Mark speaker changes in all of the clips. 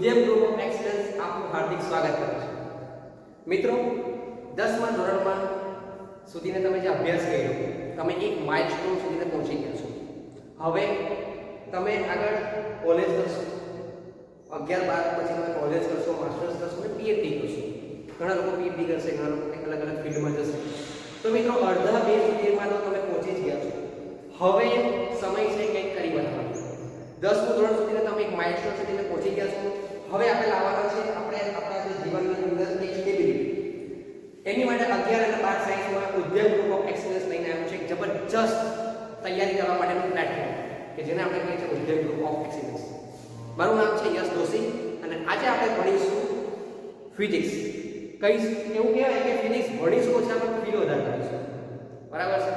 Speaker 1: ઉદ્યમ group of excellence આપનું હાર્દિક સ્વાગત કરું છું. મિત્રો, 10મા ધોરણમાં સુધીને તમે જે અભ્યાસ કર્યો, તમે એક માઇલસ્ટોન સુધીને પહોંચી ગયા છો. હવે તમે આગળ કોલેજ કરશો, 11-12 પછી તમે કોલેજ કરશો, માસ્ટર્સ કરશો અને પીએચડી કરશો. ઘણા લોકો પીએચડી કરશે, ઘણા લોકો કંઈક અલગ અલગ ફિલ્ડમાં જશે. તો મિત્રો, અડધા બે સુધીમાં તો તમે પહોંચી જ ગયા છો. હવે સમય છે કંઈક કરી બતાવવાનો. 10મું ધોરણ સુધીને તમે એક માઇલસ્ટોન સુધીને પહોંચી ગયા છો. હવે આપણે લાવવાના છે આપણે આપણા જે જીવનની અંદર એક સ્ટેબિલિટી. એની માટે 11 અને 12 સાયન્સમાં ઉદ્યમ ગ્રુપ ઓફ એક્સલન્સ લઈને આવ્યું છે. એક જબરજસ્ત તૈયારી કરવા માટેનું પ્લેટફોર્મ કે જેને આપણે કહીએ છીએ ઉદ્યમ ગ્રુપ ઓફ એક્સલન્સ. મારું નામ છે યશ દોશી અને આજે આપણે ભણીશું ફિઝિક્સ. એવું કહેવાય કે ફિઝિક્સ ભણીશું ઓછા પણ ફીલ વધારે કરીશું. બરાબર છે?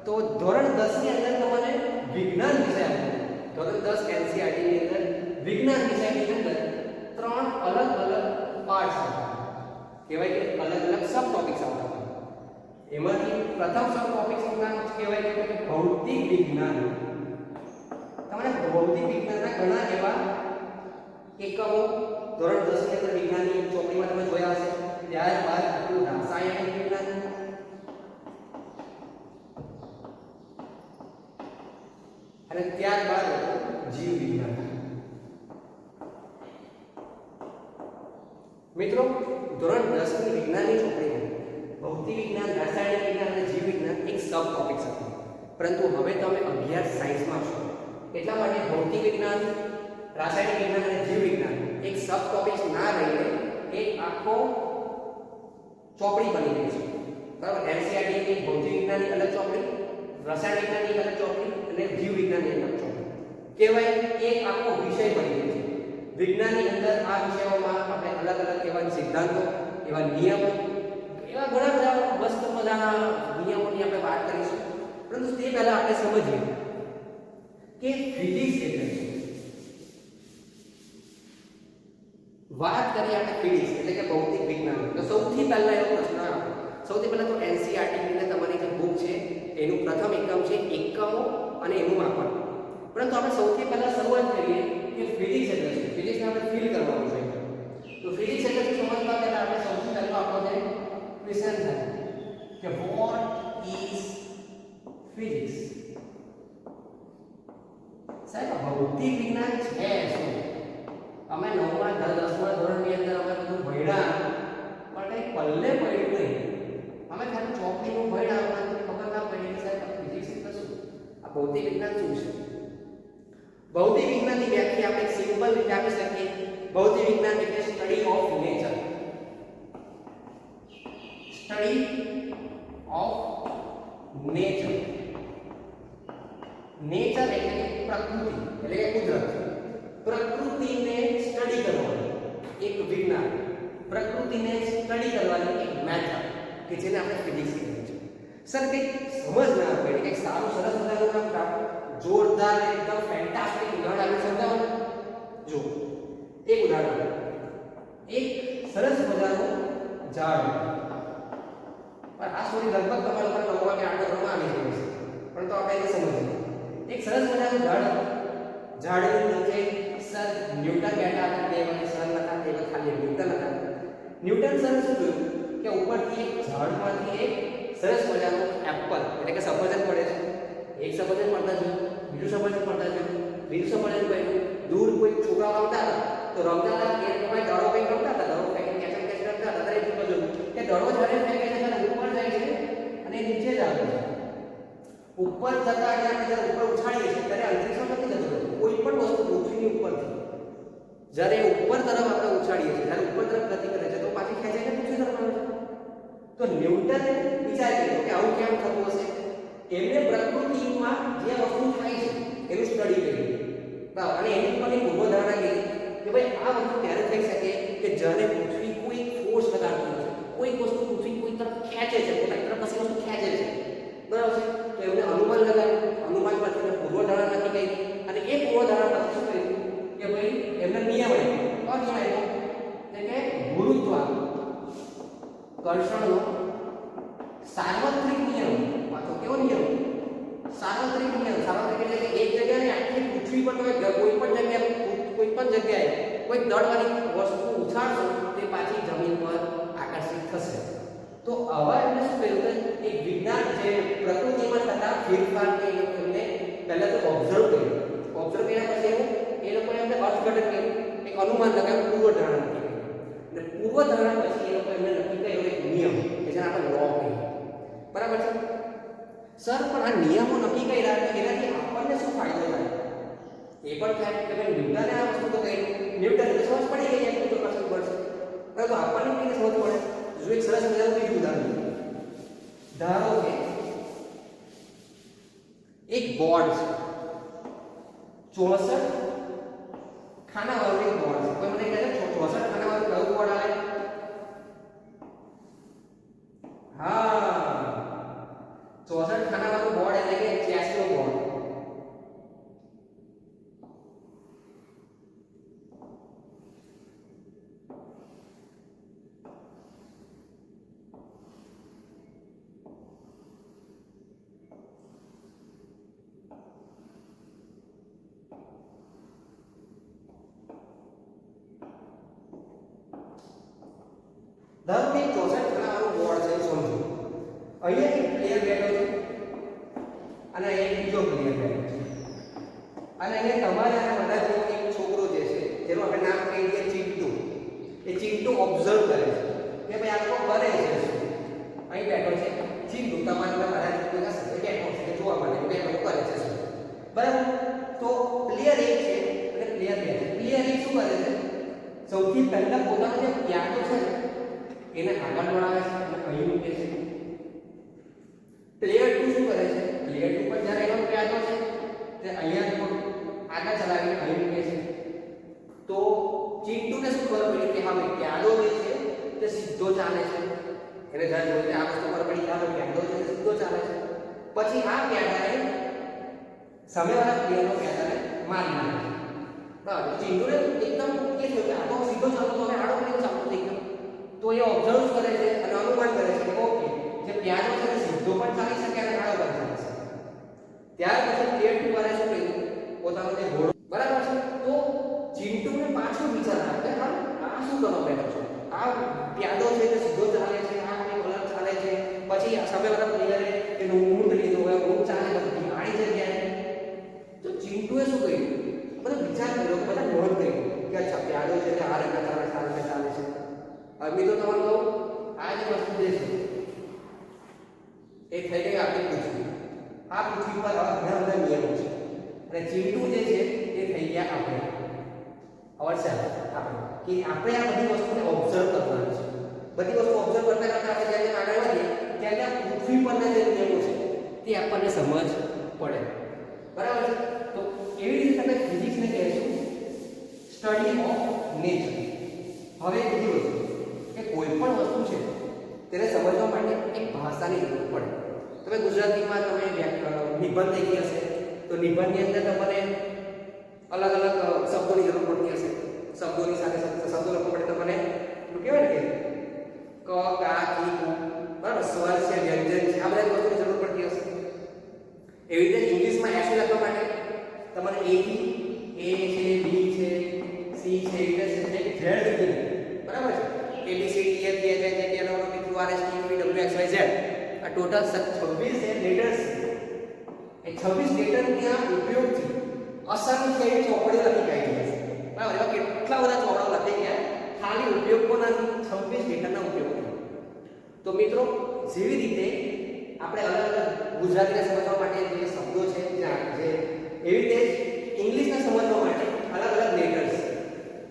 Speaker 1: તો ધોરણ 10 ની અંદર તમારે વિજ્ઞાન વિષય આપો. ધોરણ 10 એનસીઈઆરટી ની અંદર વિજ્ઞાન વિષયની અંદર 3 અલગ અલગ પાર્ટ્સ હતા. કહેવાય કે અલગ અલગ સબ ટોપિક્સ આવતા. એમાંથી પ્રથમ સબ ટોપિક્સનું નામ કહેવાય કે ભૌતિક વિજ્ઞાન. તમારે ભૌતિક વિજ્ઞાનના ઘણા એવા એકમો ધોરણ 10 ની અંદર વિજ્ઞાનની ચોપડીમાં તમે જોયા હશે. ત્યારબાદ આપણું રાસાયણિક વિજ્ઞાન, અને ત્યારબાદ જીવ વિજ્ઞાન. મિત્રો, ધોરણ 10 ની વિજ્ઞાનની ચોપડીમાં ભૌતિક વિજ્ઞાન, રાસાયણિક વિજ્ઞાન અને જીવ વિજ્ઞાન એક સબ ટોપિક્સ હતા. પરંતુ હવે તમે 11 સાયન્સમાં છો એટલા માટે ભૌતિક વિજ્ઞાન, રાસાયણિક વિજ્ઞાન અને જીવ વિજ્ઞાન એક સબ ટોપિક્સ ના રહીને એક આખો ચોપડી બની ગઈ છે. બરાબર? એનસીઈઆરટી ની ભૌતિક વિજ્ઞાનની અલગ ચોપડી, રસાયણ વિજ્ઞાનની અલગ ચોપડી અને જીવ વિજ્ઞાનની અલગ ચોપડી. કહેવાય એક આખો વિષય બની ગયો છે. વિજ્ઞાનની અંદર આ વિષયોમાં આપણે અલગ અલગ એવા સિદ્ધાંતો, એવા નિયમો, એવા ઘણા બધા મસ્ત મજાના નિયમોની આપણે વાત કરીશું. પરંતુ તે પહેલા આપણે સમજીએ કે ફિઝિક્સ એટલે શું. વાત કરીએ આપણે ફિઝિક્સ એટલે કે ભૌતિક વિજ્ઞાન. તો સૌથી પહેલા એવો પ્રશ્ન આવે. સૌથી પહેલા તો એનસીઈઆરટી ની તમારી જે બુક છે એનું પ્રથમ એકમ છે એકમો અને એનું માપન. પરંતુ આપણે સૌથી પહેલા શરૂઆત કરીએ કે ફિઝિક્સ એટલે શું. ફિઝિક્સને આપણે ફીલ કરવાનું છે. તો ફિઝિક્સ એટલે શું સમજવા પહેલા આપણે સૌથી પહેલા આપણો જે ક્વેશ્ચન થાય કે વોટ ઇઝ ફિઝિક્સ. સાહેબ, ભૌતિક વિજ્ઞાન છે શું? અમે 9મા 10મા ધોરણની અંદર અમે બધું ભણ્યા પણ કંઈ પલ્લે પડ્યું નહીં. અમે ખાલી ચોપડીનું ભણ્યા પણ ખબર ના પડી કે સાહેબ ફિઝિક્સ એટલે શું, આ ભૌતિક વિજ્ઞાન શું છે. ભૌતિક વિજ્ઞાનની વ્યાખ્યા આપણે સિમ્પલ રીતે આપી શકીએ. ભૌતિક વિજ્ઞાન એટલે study of nature. Study of nature. Nature એટલે કે પ્રકૃતિ એટલે કે કુદરત. પ્રકૃતિને સ્ટડી કરવાનું એક વિજ્ઞાન, પ્રકૃતિને સ્ટડી કરવાની એક મેથડ કે જેને આપણે ફિઝિક્સ કહીએ છીએ. સર, કંઈક સમજ ના પડે, કંઈક સારું સરસ મજાનું કામ જોરદાર એકદમ ફેન્ટાસ્ટિક ઉદાહરણ આપણે સમજાવો. જો એક ઉદાહરણ, એક સરસ મજાનું ઝાડ. પણ આ સ્ટોરી લગભગ તમારા લોકો 9મા કે 8મા ધોરણમાં આવી ગઈ છે, પણ તો આપણે એને સમજીએ. એક સરસ મજાનું ઝાડ, ઝાડની નીચે સર ન્યૂટન બેઠા હતા. તે વખતે સર નતા, તે વખતે ખાલી ન્યૂટન હતા. ન્યૂટન સર શું જોયું કે ઉપરથી એક ઝાડમાંથી એક સરસ મજાનું એપલ એટલે કે સફરજન પડે છે. એક સફરજન પડતા જોયું, બીજું સફરજન પડતા જોયું, બીજું સફરજન પડ્યું. દૂર કોઈ છોકરાઓ રમતા હતા તો રમતા હતા એ કોઈ દડો કંઈક રમતા હતા, દડો કંઈક કેચ કરતા હતા. એ જોયું કે દડો જ્યારે ફેંકે છે ત્યારે ઉપર જાય છે અને નીચે જ આવે છે. ઉપર જતા જ્યારે ઉપર ઉછાળીએ છીએ ત્યારે અંતરિક્ષમાં નથી જતું. કોઈ પણ વસ્તુ પૃથ્વીની ઉપરથી જ્યારે ઉપર તરફ આપણે ઉછાળીએ છીએ, જ્યારે ઉપર તરફ ગતિ કરે છે તો પાછી ખેંચાઈને પૃથ્વી તરફ આવે છે. તો ન્યૂટને વિચાર કર્યો કે આવું કેમ થતું હશે. એમને પ્રકૃતિમાં જે વસ્તુ થાય છે એનું સ્ટડી કર્યું. બરાબર? અને એની પણ એક પૂર્વધારણા કરી કે ભાઈ આ વસ્તુ ત્યારે થઈ શકે કે જ્યારે પૃથ્વી કોઈ ફોર્સ લગાડતી હોય, કોઈ વસ્તુ પૃથ્વી કોઈ તરફ ખેંચે છે, પોતાની તરફ પછી વસ્તુ ખેંચે છે. બરાબર છે? તો એમને અનુમાન લગાવ્યું. અનુમાન પરથી પૂર્વધારણા નક્કી કરી અને એ પૂર્વધારણા પરથી શું કર્યું કે ભાઈ એમને નિયમ આપ્યો. કયો નિયમ આપ્યો? એટલે કે ગુરુત્વાકર્ષણનો સાર્વત્રિક નિયમ. પાછો કેવો નિયમ? સાર્વત્રિક નિયમ. સાર્વત્રિક એટલે કે એક જગ્યાએ આખી પૃથ્વી પર તમે કોઈ પણ જગ્યાએ કોઈ દળવાળી વસ્તુ ઉછાળશો તે પાછી જમીન પર આકર્ષિત થશે. તો આવા એમને શું કર્યું કે એક વિજ્ઞાન જે પ્રકૃતિમાં થતા ફેરફારને એમને પહેલા તો ઓબ્ઝર્વ કર્યું. ઓબ્ઝર્વ કર્યા પછી એ લોકોએ એમને અર્થઘટન કર્યું, એક અનુમાન લગાવ્યું, પૂર્વધારણા કર્યું. અને પૂર્વધારણા પછી એ લોકો એમને નક્કી કર્યો એક નિયમ કે જેને આપણે લો કહીએ. બરાબર છે સર? પણ આ નિયમો નક્કી કર્યા તો એનાથી આપણને શું ફાયદો થાય એ પણ થાય કે ભાઈ ન્યૂટને આ વસ્તુ તો કહી, ન્યૂટન તો સમજ પડી ગઈ કે ગુરુત્વાકર્ષણ બળ છે, પરંતુ આપણને કેવી સમજ પડે? જો એક સરસ મજાનું બીજું ઉદાહરણ ધારો કે એક બોર્ડ છે, 64 ખાનાવાળું એક બોર્ડ છે. કોઈ મને કહે છે 64 ખાનાવાળું કયું બોર્ડ આવે? હા, 64 ખાનાવાળું બોર્ડ એટલે કે 86 નો બોર્ડ. ધારો કે 64 ખાનાવાળું બોર્ડ છે સમજો. અહીંયા એક પ્લેયર બેઠો છે અને અહીંયા એક બીજો પ્લેયર બેઠો છે અને અહીંયા તમારા અને બધા જેવો એક છોકરો જે છે જેનું આપણે નામ કહી દઈએ ચિંટુ. એ ચિંટુ ઓબ્ઝર્વ કરે છે કે ભાઈ આ લોકો કરે છે શું. અહીં બેઠો છે ચિંટુ, તમારા બધા છોકરો સાથે બેઠો છે કે જોવા માટે બે લોકો કરે છે શું. બરાબર? તો પ્લેયર 1 છે અને પ્લેયર 2 છે. પ્લેયર 1 શું કરે છે? સૌથી પહેલા પોતાનો જે પ્યાદો છે એને આગળ વળાવે છે અને અહીં મૂકે છે. પ્લેયર 2 શું કરે છે? પ્લેયર 2 પર જ્યારે એનો પ્યાદો છે તે અહીંયા આગળ ચલાવીને અહીં મૂકે છે. તો ચિંટુને શું ખબર પડી કે હા ભાઈ પ્યાદો જે છે તે સીધો ચાલે છે. એને જ્યારે જોઈ આ વસ્તુ ખબર પડી કે આ પ્યાદો છે તે સીધો ચાલે છે. પછી આ પ્યાદાને સામેવાળા પ્લેયરનો પ્યાદાને મારી નાખે. બરાબર? ચિંટુને એકદમ એ થયું કે આ તો સીધો ચાલતો તો હવે આડો કરીને ચાલતો થઈ ગયો. તો એ ઓબ્ઝર્વ કરે છે અને અનુમાન કરે છે કે ઓકે જે પ્યાદો છે તે સીધો પણ ચાલી શકે અને આડો પણ ચાલી શકે. ત્યાર પછી પ્લેયર 2 વાળાએ શું કર્યું? પોતાનો જે ઘોડો, બરાબર છે? તો ચિંટુને પાછો વિચાર આવે કે હા આ શું કરવા બેઠો છે? આ પ્યાદો છે તે સીધો ચાલે છે, આ કંઈક અલગ ચાલે છે. પછી સામેવાળા પ્લેયરે એનું ઊંટ લીધું, હવે ઊંટ ચાલે બધી આડી જગ્યાએ. તો ચિંટુએ શું કર્યું? બધા વિચાર કર્યો, બધા નોંધ કરી કે અચ્છા પ્યાદો છે તે આ રીતે ચાલે છે. હવે તો તમારું કહું આ જે વસ્તુ જે છે એ થઈ ગઈ આપણી પૃથ્વી. આ પૃથ્વી પર આવા ઘણા બધા નિયમો છે અને ચિંટુ જે છે એ થઈ ગયા આપણે કે આપણે આ બધી વસ્તુને ઓબ્ઝર્વ કરવાની છે. બધી વસ્તુ ઓબ્ઝર્વ કરતા કરતા આપણે જેમ આગળ વધીએ ત્યાં પૃથ્વી પરના જે નિયમો છે તે આપણને સમજ પડે. બરાબર છે? તો એવી રીતે આપણે ફિઝિક્સને કહીશું સ્ટડી ઓફ નેચર. હવે બીજી વસ્તુ કે કોઈ પણ વસ્તુ છે તેને સમજવા માટે એક ભાષાની જરૂર પડે. તમે ગુજરાતીમાં તમે નિબંધ થઈ ગયા હશે તો નિબંધની અંદર તમને અલગ અલગ શબ્દોની જરૂર પડતી હશે. શબ્દોની સાથે શબ્દો લખવા માટે તમને શું કહેવાય ને કે ક કા કી કુ, બરાબર, સ્વર છે, વ્યંજન છે, આ બધા વસ્તુની જરૂર પડતી હશે. એવી રીતે ઇંગ્લિશમાં એસ લખવા માટે તમારે એ થી એ છે, બી છે, સી છે, એવી રીતે ઝેડ સુધી, બરાબર છે, A B C D F G H I J K L M N O P Q R S T U V W X Y Z. આ ટોટલ 26 લેટર્સ. એ 26 લેટરના ઉપયોગથી અસંખ્ય એવી ચોપડીઓ લખી કાઢી છે. બરાબર? એવા કેટલા બધા ચોપડાઓ લખી ગયા ખાલી ઉપયોગોનાથી 26 લેટરના ઉપયોગથી. તો મિત્રો જેવી રીતે આપણે અલગ અલગ ગુજરાતીને સમજવા માટે જે શબ્દો છે જે એવી રીતે ઇંગ્લિશને સમજવા માટે અલગ અલગ લેટર્સ,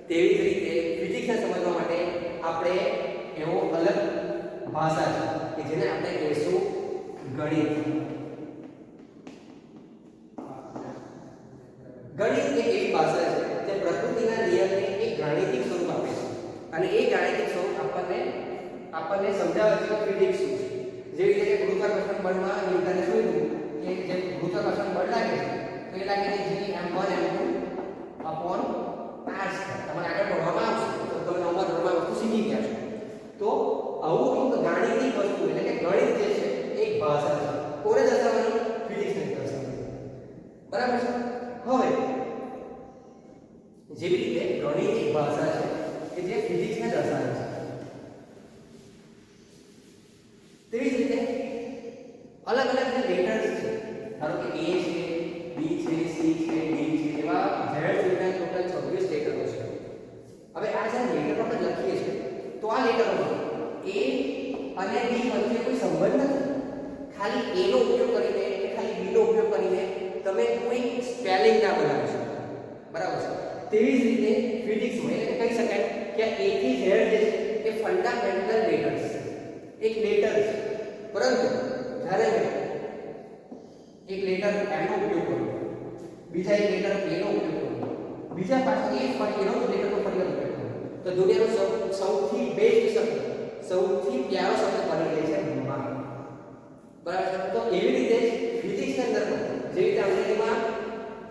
Speaker 1: તેવી જ રીતે ફિઝિક્સને સમજવા માટે આપણે એવો અલગ ભાષા છે કે જેને આપણે કહીશું ગણિત. ગણિત એક એવી ભાષા છે જે પ્રકૃતિના નિયમને એક ગાણિતિક સ્વરૂપ આપે છે અને એ ગાણિતિક સ્વરૂપ આપણને સમજાવે છે કે ફિઝિક્સ શું છે. જેવી રીતે ગુરુત્વાકર્ષણ બળમાં ન્યૂટને શું કીધું કે જે ગુરુત્વાકર્ષણ બળ લાગે છે તો એ લાગે છે g m1 m2 upon r square. તમારે આગળ ભણવામાં આવશે તો તમે નવમા ધોરણમાં વસ્તુ શીખી ગયા છો. તો આવું એક ગાણિતિક વસ્તુ એટલે કે ગણિત જે છે એક ભાષા છે. કોને દર્શાવવાની? ફિઝિક્સને દર્શાવવાની. બરાબર છે? હવે જેવી રીતે ગણિત એક ભાષા છે કે જે ફિઝિક્સને દર્શાવે છે. તેવી જ રીતે અલગ અલગ જે લેટર્સ છે, ધારો કે A છે, B છે, C છે, D છે, એવા Z સુધીના ટોટલ 26 લેટરો છે. હવે આ જે લેટર આપણે લખીએ છીએ તો આ લેટરોમાં A અને B વચ્ચે કોઈ સંબંધ નથી. ખાલી A નો ઉપયોગ કરીને કે ખાલી B નો ઉપયોગ કરીને તમે કોઈ સ્પેલિંગ ના બનાવી શકો. બરાબર છે. તેવી જ રીતે ફિઝિક્સમાં એટલે કહી શકાય કે A થી Z જે છે એ ફંડામેન્ટલ લેટર્સ છે, એક લેટર છે. પરંતુ જ્યારે એક લેટર M નો ઉપયોગ કરું, બીજા એક લેટર A નો ઉપયોગ કરું, બીજા પાછળ એક ફરી એનો લેટરનો ફરી ઉપયોગ કરું, તો દુનિયાનો સૌથી બેસ્ટ શબ્દ, સૌથી પ્યારો શબ્દ બની જાય છે માં. બરાબર. તો એવી રીતે ફિઝિક્સની અંદર જે રીતે અંગ્રેજીમાં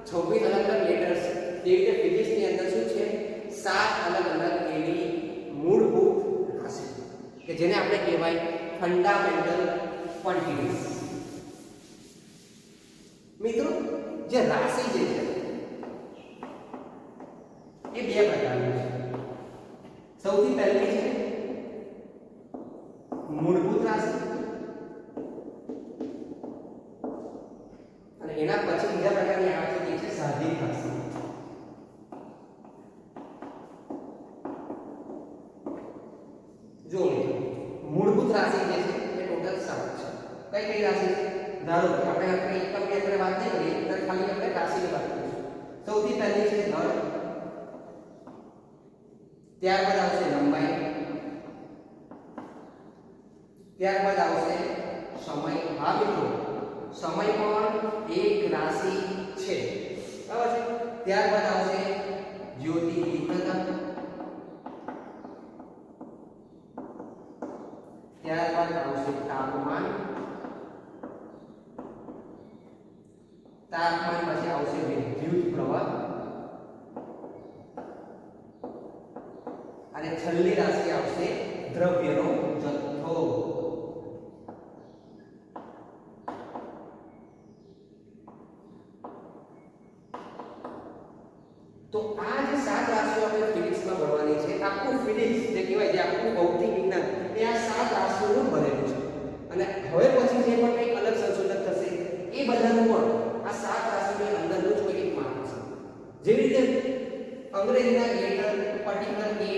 Speaker 1: 26 અલગ અલગ લેટર્સ છે, તેવી રીતે ફિઝિક્સની અંદર શું છે 7 અલગ અલગ એવી મૂળભૂત રાશિ કે જેને આપણે કહેવાય ફંડામેન્ટલ ક્વોન્ટિટીઝ. મિત્રો, જે રાશિ જે છે એ બે પ્રકારની છે. સૌથી પહેલી છે મૂળભૂત રાશિ અને એના પછી બીજા પ્રકારની આવે છે જે છે સાહજિક રાશિ. જો મૂળભૂત રાશિ જે છે એ ટોટલ 7 છે. કઈ રાશિ છે? ધારો કે આપણે એકમની અંદર વાત નહીં કરીએ, ત્યારે ખાલી આપણે રાશિની વાત કરીશું. સૌથી પહેલી છે ધન, ત્યારબાદ આવશે લંબાઈ, ત્યારબાદ આવશે સમય. હા મિત્રો, સમય પણ એક રાશિ છે. બરાબર છે. ત્યારબાદ આવશે જ્યોતિ તીવ્રતા, ત્યારબાદ આવશે તાપમાન, તાપમાન પછી આવશે વિદ્યુત પ્રવાહ અને છેલ્લી રાશિ આવશે દ્રવ્યનો જથ્થો. તો આ જે 7 રાશિઓ આપણે ફિઝિક્સમાં ભણવાની છે, આખું ફિઝિક્સ જે કહેવાય, જે આખું ભૌતિક વિજ્ઞાન એ આ 7 રાશિઓનું બનેલું છે. અને હવે પછી જે પણ કંઈક અલગ સંશોધન થશે એ બધાનું પણ આ 7 રાશિઓની અંદરનું જ કોઈ એક માપ છે. જેવી રીતે અંગ્રેજીના લેટર પર્ટિક્યુલર A,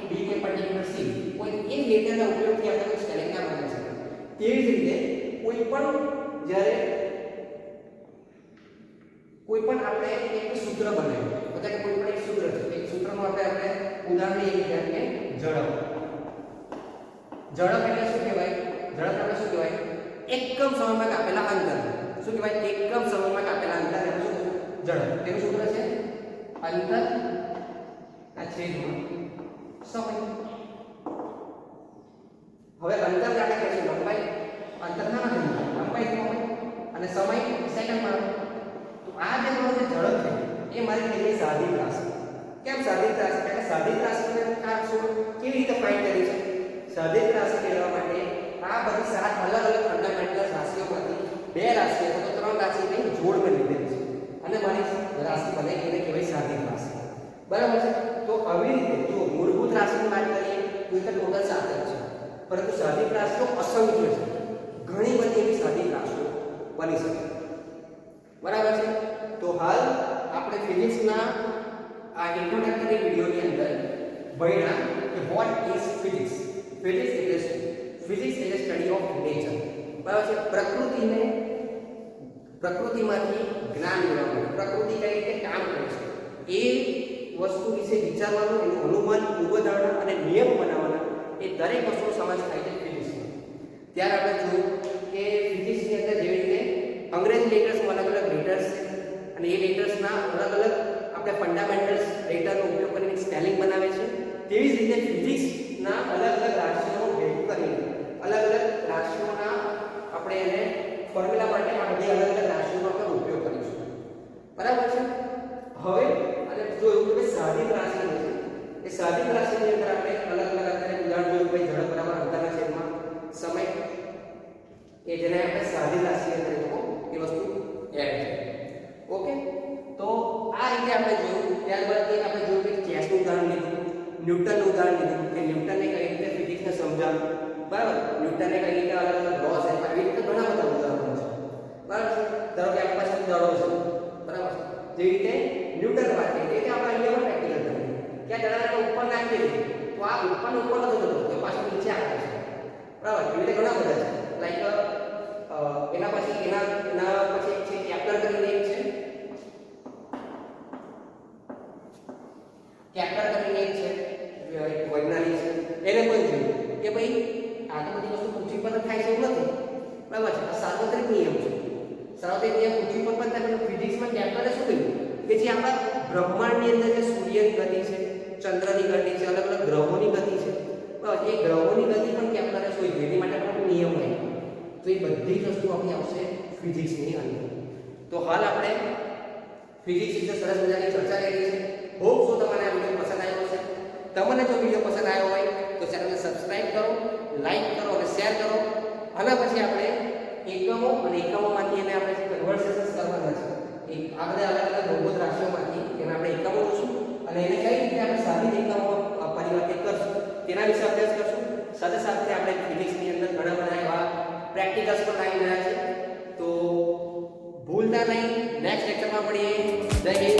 Speaker 1: B કે પર્ટિક્યુલર C, કોઈ એક લેટરના ઉપયોગથી આપણે સ્પેલિંગ ના બનાવી શકીએ. તેવી જ રીતે કોઈ પણ જ્યારે કોઈ પણ આપણે એક સૂત્ર બનાવ્યું, એટલે કે કોઈ પણ એક સૂત્ર છે, એક સૂત્રનું આપણે ઉદાહરણ લઈએ કે ઝડપ. ઝડપ એટલે શું કહેવાય? ઝડપ એટલે શું કહેવાય? એકમ સમયમાં કાપેલા અંતર. શું કહેવાય? એકમ સમયમાં કાપેલા અંતર એટલે શું? ઝડપ. તેનું સૂત્ર છે અંતર આ છેદમાં સમય. હવે અંતર આપણે કહીશું લંબાઈ, અંતર ના લંબાઈ અને સમય સેકન્ડમાં. તો આ જે મારો જે ઝડપ છે એ મારી થઈ ગઈ સાહજિક રાશિ. કેમ સાહજિક રાશિ? એટલે સાહજિક રાશિને કેવી રીતે ફાઇન્ડ કરી છે? સાહજિક રાશિ મેળવવા માટે આ બધી 7 અલગ અલગ ફંડામેન્ટલ રાશિઓમાંથી 2 રાશિ અથવા તો 3 રાશિની જોડ મેં લીધેલી છે અને મારી રાશિ બને એને કહેવાય સાહજિક રાશિ. બરાબર છે. તો આવી રીતે જો મૂળભૂત રાશિની વાત કરીએ તો એ ટોટલ 7 જ છે, પરંતુ સાહજિક રાશિઓ અસંખ્ય છે. ઘણી બધી એવી સાહજિક રાશિઓ બની શકે. બરાબર છે. તો હાલ આપણે ફિઝિક્સના આ ઇન્ટ્રોડક્ટરી વિડિયોની અંદર ભણ્યા કે વોટ ઇઝ ફિઝિક્સ. ફિઝિક્સ એટલે શું? ફિઝિક્સ એટલે સ્ટડી ઓફ નેચર. બરાબર છે. પ્રકૃતિમાંથી જ્ઞાન મેળવવાનું, પ્રકૃતિ કઈ રીતે કામ કરે છે એ વસ્તુ વિશે વિચારવાનું, એનું અનુમાન, પૂર્વધારણા અને નિયમ બનાવવાના, એ દરેક વસ્તુનો સમાવેશ થાય છે ફિઝિક્સમાં. ત્યારે આપણે જોયું કે ફિઝિક્સની અંદર જેવી રીતે અંગ્રેજી લેટર્સમાં અલગ અલગ લેટર્સ છે અને એ લેટર્સના અલગ અલગ આપણે ફંડામેન્ટલ્સ લેટરનો ઉપયોગ કરીને સ્પેલિંગ બનાવે છે, તેવી જ રીતે ફિઝિક્સના અલગ અલગ રાશિઓ ભેગું કરીને અલગ અલગ રાશિઓના આપણે એને ફોર્મ્યુલા માટે આ બધી અલગ અલગ રાશિઓનો આપણે ઉપયોગ કરીશું. બરાબર છે. હવે અને જોયું કે સાહજિક રાશિ છે, એ સાહજિક રાશિની અંદર આપણે અલગ અલગ અત્યારે ઉદાહરણ જોયું કે ઝડપ બરાબર અંતરના છેદમાં સમય, કે જેને આપણે સાહજિક રાશિ અંદર એ વસ્તુ એડ છે. ઓકે, તો આ રીતે આપણે જોયું. ત્યારબાદ આપણે જોયું કે ચેસનું ન્યૂટનનું ઉદાહરણ લીધું કે ન્યૂટનને કઈ રીતે ફિઝિક્સને સમજાવ્યું, બરાબર. ન્યૂટનને કઈ રીતે અલગ અલગ લોસ આપ્યા, આવી રીતે ઘણા બધા ઉદાહરણો છે, બરાબર. ધારો કે આપણી પાસે દડો છે, બરાબર. જેવી રીતે ન્યૂટન વાત કરી કે આપણે અહીંયા પણ પ્રેક્ટિકલ કરીએ કે આ દડાને ઉપર નાખીએ તો આ ઉપર નથી જતો, તો પાછું નીચે આવે છે, બરાબર. એવી રીતે ઘણા બધા છે. લાઈક એના પછી એક છે કેપ્લર કરીને એક છે, કેપ્લર કરીને એક છે વૈજ્ઞાનિક છે. એને કોઈ જોયું કે ભાઈ આ તો બધી વસ્તુ પૃથ્વી પર થાય છે એવું નથી, બરાબર છે. આ સાર્વત્રિક નિયમ છે. સાર્વત્રિક નિયમ પૃથ્વી પર પણ થાય. ફિઝિક્સમાં કેપ્લરે શું કહ્યું કે જે આપણા બ્રહ્માંડની અંદર જે સૂર્યની ગતિ છે, ચંદ્રની ગતિ છે, અલગ અલગ ગ્રહોની ગતિ છે, બરાબર. એ ગ્રહોની ગતિ પણ કેપ્લરે શોધી. એની માટે પણ નિયમ હોય. તો એ બધી જ વસ્તુ આપણી આવશે ફિઝિક્સની અંદર. તો હાલ આપણે ફિઝિક્સ વિશે સરસ મજાની ચર્ચા કરી છે. હોપ સો તમને આ વિડીયો પસંદ આવ્યો હશે. તમને જો વિડીયો પસંદ આવ્યો હોય તો ચેનલને સબસ્ક્રાઇબ કરો, લાઈક કરો અને શેર કરો. આના પછી આપણે એકમો અને એકમોમાંથી એને આપણે કન્વર્સેશન્સ કરવાના છે. આ બધા અલગ અલગ મૂળભૂત રાશિઓમાંથી એને આપણે એકમો જોશું અને એને કઈ રીતે આપણે સાદી એકમો પરિવર્તિત કરશું તેના વિશે અભ્યાસ કરશું. સાથે સાથે આપણે ફિઝિક્સની અંદર ઘણા બધા એવા પ્રેક્ટિકલ્સ પણ આવી રહ્યા છે. તો ભૂલતા નહીં. નેક્સ્ટ લેક્ચરમાં મળીએ. જય હિન્દ.